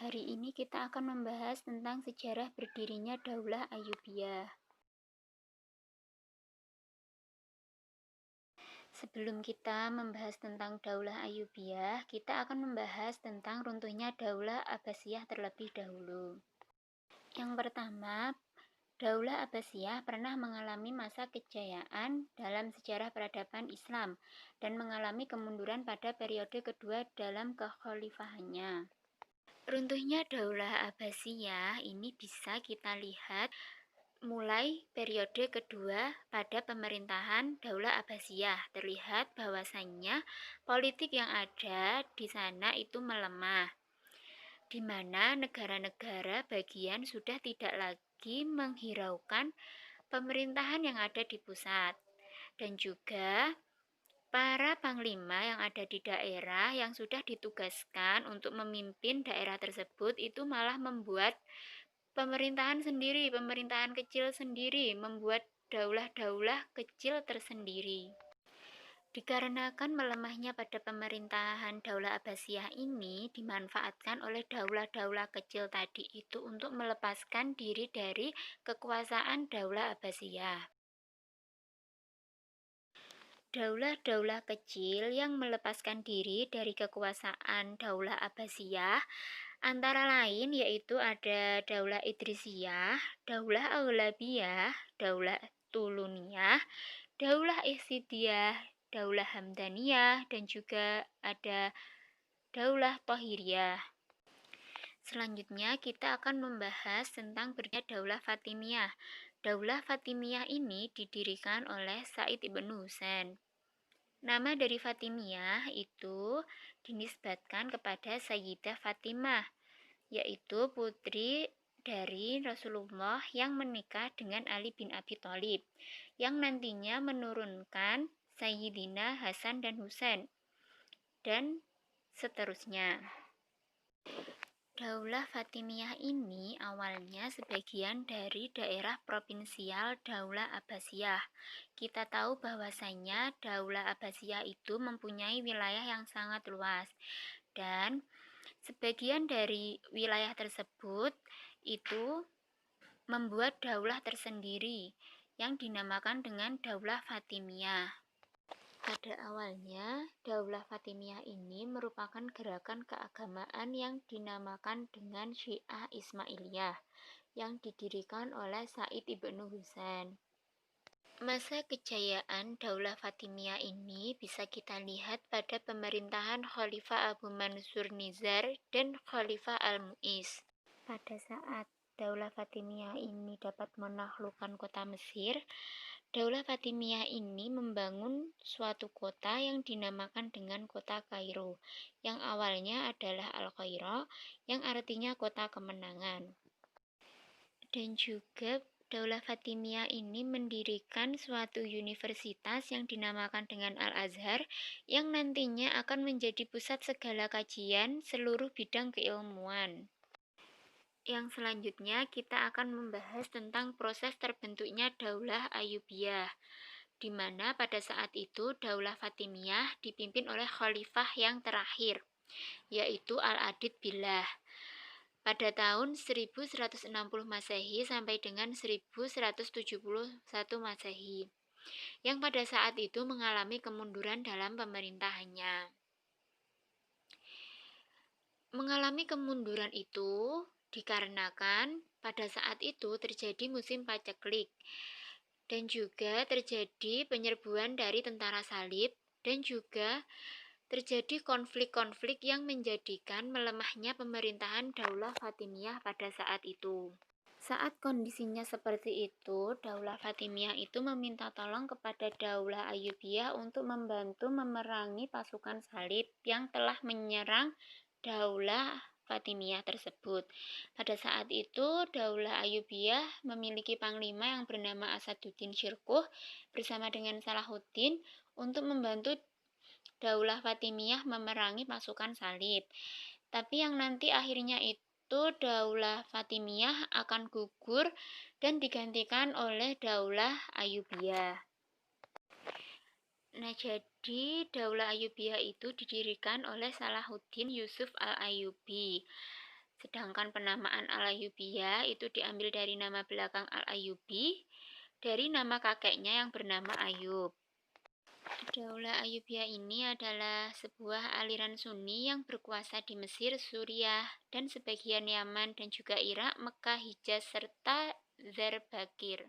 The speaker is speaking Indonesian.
Hari ini kita akan membahas tentang sejarah berdirinya Daulah Ayyubiyah. Sebelum kita membahas tentang Daulah Ayyubiyah, kita akan membahas tentang runtuhnya Daulah Abbasiyah terlebih dahulu. Yang pertama, Daulah Abbasiyah pernah mengalami masa kejayaan dalam sejarah peradaban Islam dan mengalami kemunduran pada periode kedua dalam kekhalifahannya. Runtuhnya Daulah Abbasiyah ini bisa kita lihat mulai periode kedua pada pemerintahan Daulah Abbasiyah. Terlihat bahwasannya politik yang ada di sana itu melemah, di mana negara-negara bagian sudah tidak lagi menghiraukan pemerintahan yang ada di pusat, dan juga para panglima yang ada di daerah yang sudah ditugaskan untuk memimpin daerah tersebut itu malah membuat pemerintahan sendiri, pemerintahan kecil sendiri, membuat daulah-daulah kecil tersendiri. Dikarenakan melemahnya pada pemerintahan Daulah Abbasiyah ini dimanfaatkan oleh daulah-daulah kecil tadi itu untuk melepaskan diri dari kekuasaan Daulah Abbasiyah. Daulah-daulah kecil yang melepaskan diri dari kekuasaan Daulah Abbasiyah antara lain yaitu ada Daulah Idrisiyah, Daulah Aghlabiyah, Daulah Tuluniyah, Daulah Isidiyah, Daulah Hamdaniyah, dan juga ada Daulah Tohiriyah. Selanjutnya kita akan membahas tentang berdirinya Daulah Fatimiyah. Daulah Fatimiyah ini didirikan oleh Said Ibnu Husain. Nama dari Fatimiyah itu dinisbatkan kepada Sayyidah Fatimah, yaitu putri dari Rasulullah yang menikah dengan Ali bin Abi Thalib, yang nantinya menurunkan Sayyidina Hasan dan Husain, dan seterusnya. Daulah Fatimiyah ini awalnya sebagian dari daerah provinsial Daulah Abbasiyah. Kita tahu bahwasanya Daulah Abbasiyah itu mempunyai wilayah yang sangat luas, dan sebagian dari wilayah tersebut itu membuat daulah tersendiri yang dinamakan dengan Daulah Fatimiyah. Pada awalnya, Daulah Fatimiyah ini merupakan gerakan keagamaan yang dinamakan dengan Syiah Ismailiyah yang didirikan oleh Said Ibnu Husain. Masa kejayaan Daulah Fatimiyah ini bisa kita lihat pada pemerintahan Khalifah Abu Mansur Nizar dan Khalifah Al-Mu'iz. Pada saat Daulah Fatimiyah ini dapat menaklukkan kota Mesir, Daulah Fatimiyah ini membangun suatu kota yang dinamakan dengan kota Kairo, yang awalnya adalah Al-Qaira, yang artinya kota kemenangan. Dan juga Daulah Fatimiyah ini mendirikan suatu universitas yang dinamakan dengan Al-Azhar, yang nantinya akan menjadi pusat segala kajian seluruh bidang keilmuan. Yang selanjutnya kita akan membahas tentang proses terbentuknya Daulah Ayyubiyah, di mana pada saat itu Daulah Fatimiyah dipimpin oleh khalifah yang terakhir, yaitu Al-Adid Billah, pada tahun 1160 Masehi sampai dengan 1171 Masehi, yang pada saat itu mengalami kemunduran dalam pemerintahannya. Mengalami kemunduran itu dikarenakan pada saat itu terjadi musim paceklik, dan juga terjadi penyerbuan dari tentara salib, dan juga terjadi konflik-konflik yang menjadikan melemahnya pemerintahan Daulah Fatimiyah pada saat itu. Saat kondisinya seperti itu, Daulah Fatimiyah itu meminta tolong kepada Daulah Ayyubiyah untuk membantu memerangi pasukan salib yang telah menyerang Daulah Fatimiyah tersebut. Pada saat itu, Daulah Ayyubiyah memiliki panglima yang bernama Asaduddin Syirkuh bersama dengan Salahuddin untuk membantu Daulah Fatimiyah memerangi pasukan salib. Tapi yang nanti akhirnya itu Daulah Fatimiyah akan gugur dan digantikan oleh Daulah Ayyubiyah. Nah, jadi Daulah Ayyubiyah itu didirikan oleh Salahuddin Yusuf Al-Ayyubi. Sedangkan penamaan Al-Ayyubiyah itu diambil dari nama belakang Al-Ayyubi, dari nama kakeknya yang bernama Ayub. Daulah Ayyubiyah ini adalah sebuah aliran Sunni yang berkuasa di Mesir, Suriah, dan sebagian Yaman dan juga Irak, Mekah, Hijaz, serta Dzarbakir.